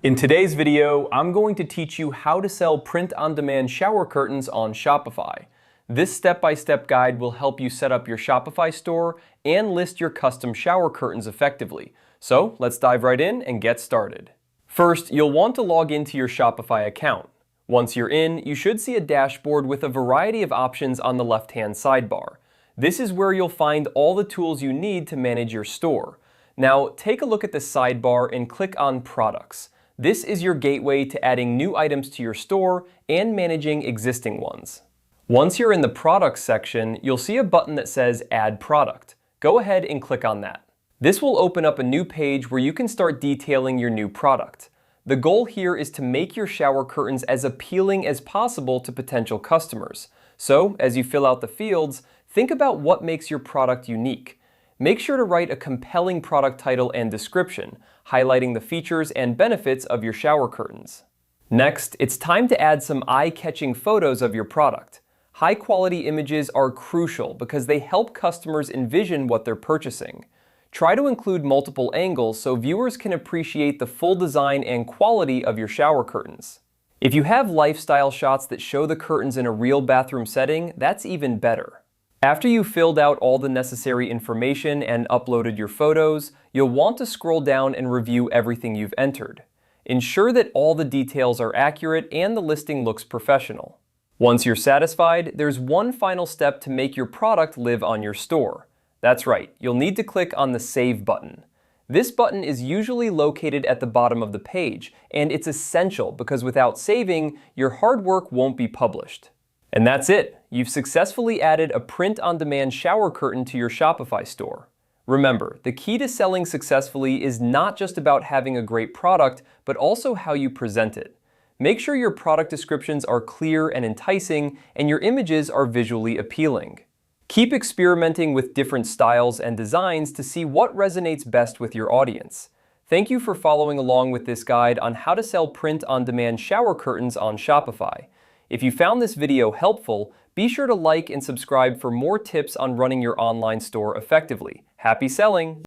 In today's video, I'm going to teach you how to sell print-on-demand shower curtains on Shopify. This step-by-step guide will help you set up your Shopify store and list your custom shower curtains effectively. So let's dive right in and get started. First, you'll want to log into your Shopify account. Once you're in, you should see a dashboard with a variety of options on the left-hand sidebar. This is where you'll find all the tools you need to manage your store. Now, take a look at the sidebar and click on Products. This is your gateway to adding new items to your store and managing existing ones. Once you're in the Products section, you'll see a button that says Add Product. Go ahead and click on that. This will open up a new page where you can start detailing your new product. The goal here is to make your shower curtains as appealing as possible to potential customers. So, as you fill out the fields, think about what makes your product unique. Make sure to write a compelling product title and description, highlighting the features and benefits of your shower curtains. Next, it's time to add some eye-catching photos of your product. High-quality images are crucial because they help customers envision what they're purchasing. Try to include multiple angles so viewers can appreciate the full design and quality of your shower curtains. If you have lifestyle shots that show the curtains in a real bathroom setting, that's even better. After you've filled out all the necessary information and uploaded your photos, you'll want to scroll down and review everything you've entered. Ensure that all the details are accurate and the listing looks professional. Once you're satisfied, there's one final step to make your product live on your store. That's right, you'll need to click on the Save button. This button is usually located at the bottom of the page, and it's essential because without saving, your hard work won't be published. And that's it. You've successfully added a print-on-demand shower curtain to your Shopify store. Remember, the key to selling successfully is not just about having a great product, but also how you present it. Make sure your product descriptions are clear and enticing, and your images are visually appealing. Keep experimenting with different styles and designs to see what resonates best with your audience. Thank you for following along with this guide on how to sell print-on-demand shower curtains on Shopify. If you found this video helpful, be sure to like and subscribe for more tips on running your online store effectively. Happy selling!